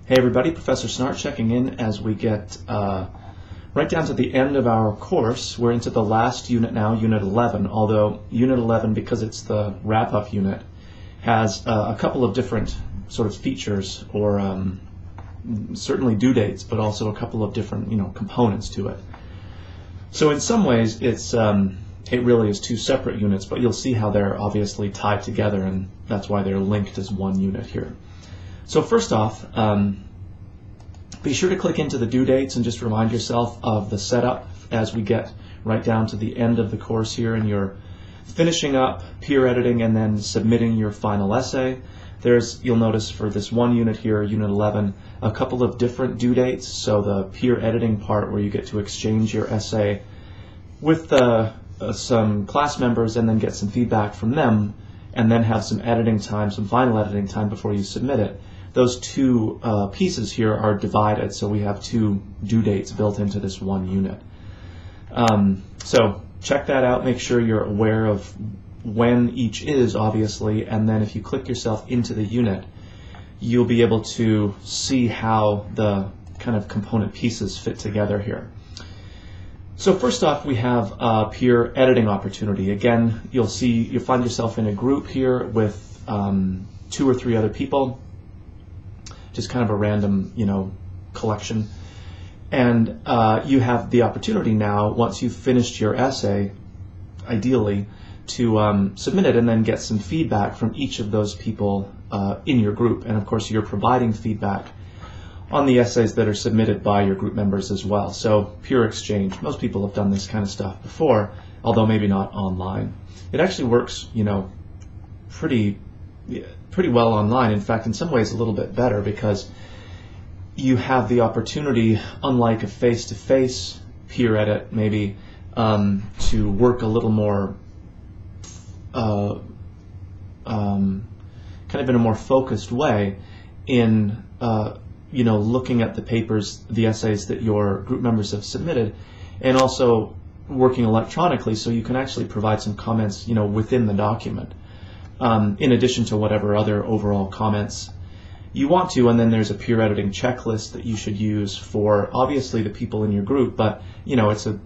Hey everybody, Professor Snart checking in as we get right down to the end of our course. We're into the last unit now, Unit 11, although Unit 11, because it's the wrap-up unit, has a couple of different sort of features, or certainly due dates, but also a couple of different components to it. So in some ways it really is two separate units, but you'll see how they're obviously tied together, and that's why they're linked as one unit here. So first off, be sure to click into the due dates and just remind yourself of the setup as we get right down to the end of the course here, and you're finishing up peer editing and then submitting your final essay. You'll notice for this one unit here, Unit 11, a couple of different due dates. So the peer editing part, where you get to exchange your essay with some class members and then get some feedback from them, and then have some editing time, some final editing time before you submit it. Those two pieces here are divided, so we have two due dates built into this one unit. So check that out, make sure you're aware of when each is, obviously, and then if you click yourself into the unit, you'll be able to see how the kind of component pieces fit together here. So first off, we have a peer editing opportunity. Again, you'll find yourself in a group here with 2 or 3 other people, just kind of a random, collection. And you have the opportunity now, once you've finished your essay, ideally, to submit it and then get some feedback from each of those people in your group. And of course, you're providing feedback on the essays that are submitted by your group members as well. So peer exchange. Most people have done this kind of stuff before, although maybe not online. It actually works, pretty well online. In fact, in some ways a little bit better, because you have the opportunity, unlike a face-to-face peer edit maybe, to work a little more kind of in a more focused way in looking at the papers, the essays that your group members have submitted, and also working electronically, so you can actually provide some comments within the document, in addition to whatever other overall comments you want to. And then there's a peer editing checklist that you should use for obviously the people in your group, but it's a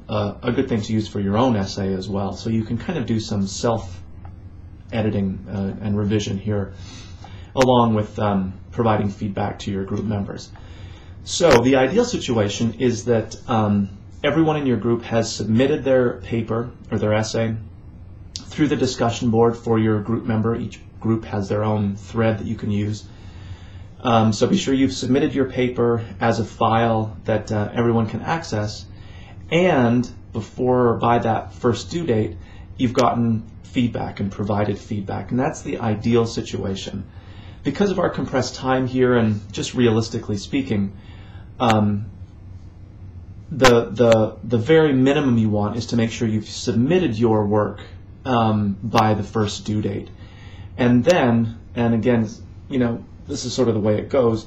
good thing to use for your own essay as well, so you can kind of do some self-editing and revision here, along with providing feedback to your group members. So the ideal situation is that everyone in your group has submitted their paper or their essay through the discussion board for your group member. Each group has their own thread that you can use. So be sure you've submitted your paper as a file that everyone can access, and by that first due date, you've gotten feedback and provided feedback, and that's the ideal situation. Because of our compressed time here, and just realistically speaking, the very minimum you want is to make sure you've submitted your work by the first due date. And then, and again, this is sort of the way it goes,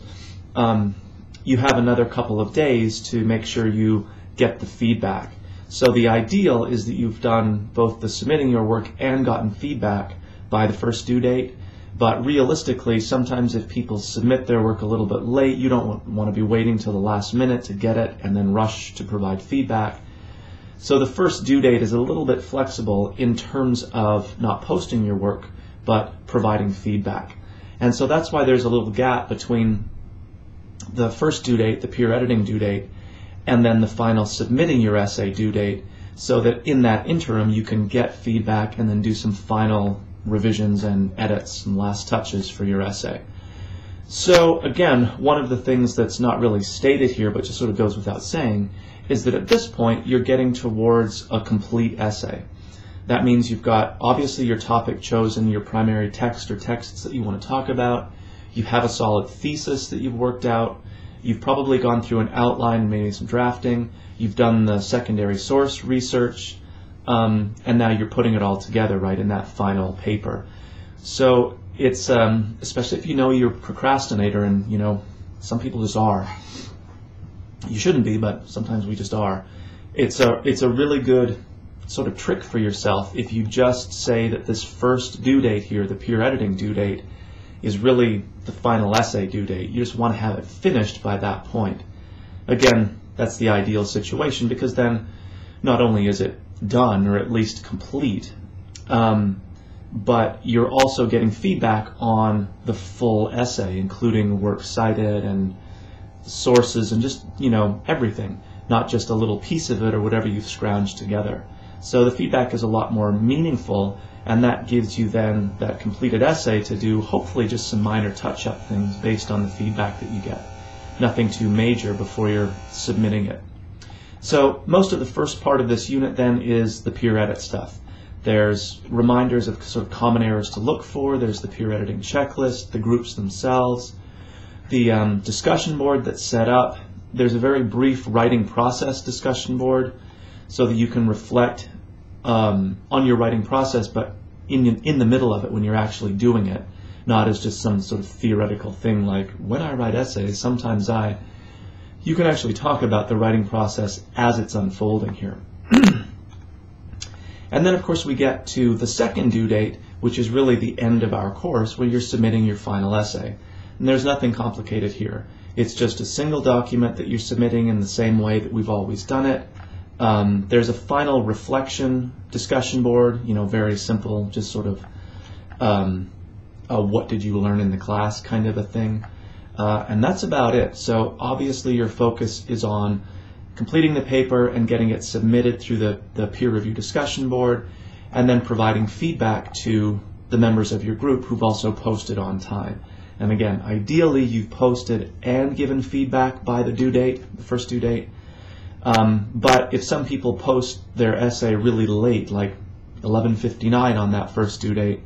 you have another couple of days to make sure you get the feedback. So the ideal is that you've done both the submitting your work and gotten feedback by the first due date. But realistically, sometimes if people submit their work a little bit late, you don't want to be waiting till the last minute to get it and then rush to provide feedback. So the first due date is a little bit flexible in terms of not posting your work, but providing feedback. And so that's why there's a little gap between the first due date, the peer editing due date, and then the final submitting your essay due date, so that in that interim you can get feedback and then do some final revisions and edits and last touches for your essay. So again, one of the things that's not really stated here, but just sort of goes without saying, is that at this point you're getting towards a complete essay. That means you've got obviously your topic chosen, your primary text or texts that you want to talk about. You have a solid thesis that you've worked out. You've probably gone through an outline and maybe some drafting. You've done the secondary source research. And now you're putting it all together right in that final paper. So it's, especially if you're a procrastinator, and some people just are. You shouldn't be, but sometimes we just are. It's a really good sort of trick for yourself if you just say that this first due date here, the peer editing due date, is really the final essay due date. You just want to have it finished by that point. Again, that's the ideal situation, because then not only is it done, or at least complete, but you're also getting feedback on the full essay, including works cited and sources and just, everything, not just a little piece of it or whatever you've scrounged together. So the feedback is a lot more meaningful, and that gives you then that completed essay to do hopefully just some minor touch-up things based on the feedback that you get. Nothing too major before you're submitting it. So most of the first part of this unit then is the peer edit stuff. There's reminders of sort of common errors to look for. There's the peer editing checklist, the groups themselves, the discussion board that's set up. There's a very brief writing process discussion board so that you can reflect on your writing process, but in the middle of it when you're actually doing it, not as just some sort of theoretical thing like, when I write essays, sometimes you can actually talk about the writing process as it's unfolding here. And then, of course, we get to the second due date, which is really the end of our course, where you're submitting your final essay. And there's nothing complicated here. It's just a single document that you're submitting in the same way that we've always done it. There's a final reflection discussion board, very simple, just sort of what did you learn in the class kind of a thing. And that's about it. So obviously your focus is on completing the paper and getting it submitted through the peer review discussion board, and then providing feedback to the members of your group who've also posted on time. And again, ideally you've posted and given feedback by the due date, the first due date. But if some people post their essay really late, like 11:59 on that first due date,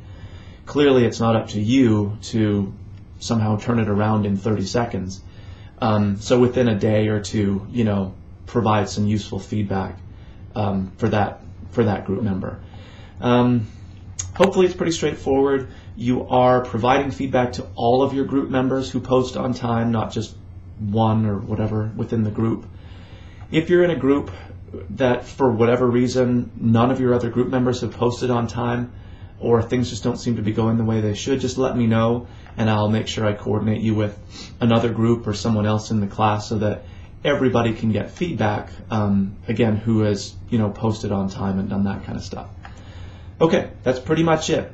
clearly it's not up to you to somehow turn it around in 30 seconds. So within a day or two, provide some useful feedback for that group member. Hopefully it's pretty straightforward. You are providing feedback to all of your group members who post on time, not just one or whatever within the group. If you're in a group that for whatever reason none of your other group members have posted on time, or things just don't seem to be going the way they should, just let me know and I'll make sure I coordinate you with another group or someone else in the class so that everybody can get feedback, again, who has posted on time and done that kind of stuff. Okay, that's pretty much it.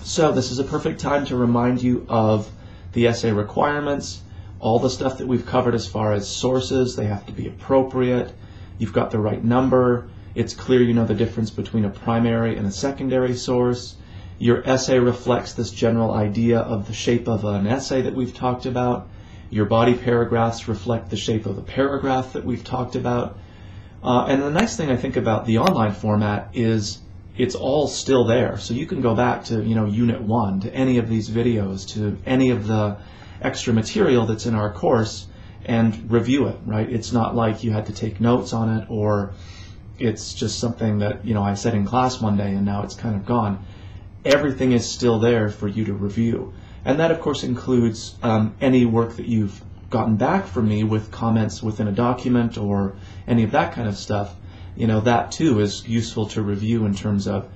So this is a perfect time to remind you of the essay requirements, all the stuff that we've covered as far as sources. They have to be appropriate. You've got the right number. It's clear you know the difference between a primary and a secondary source. Your essay reflects this general idea of the shape of an essay that we've talked about. Your body paragraphs reflect the shape of a paragraph that we've talked about. And the nice thing I think about the online format is it's all still there. So you can go back to Unit 1, to any of these videos, to any of the extra material that's in our course and review it, right? It's not like you had to take notes on it, or it's just something that I said in class one day and now it's kind of gone. Everything is still there for you to review. And that, of course, includes any work that you've gotten back from me with comments within a document or any of that kind of stuff. That too is useful to review in terms of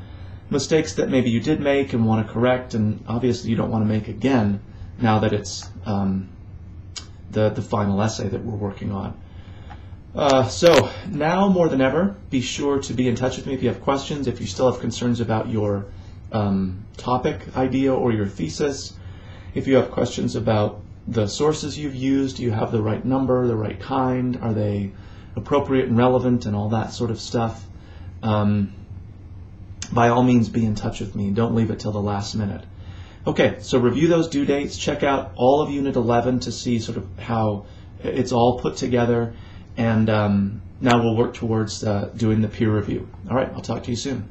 mistakes that maybe you did make and want to correct, and obviously you don't want to make again now that it's the final essay that we're working on. So now more than ever, be sure to be in touch with me if you have questions, if you still have concerns about your topic idea or your thesis. If you have questions about the sources you've used, do you have the right number, the right kind, are they appropriate and relevant, and all that sort of stuff, by all means be in touch with me. Don't leave it till the last minute. Okay, so review those due dates, check out all of Unit 11 to see sort of how it's all put together, and now we'll work towards doing the peer review. All right, I'll talk to you soon.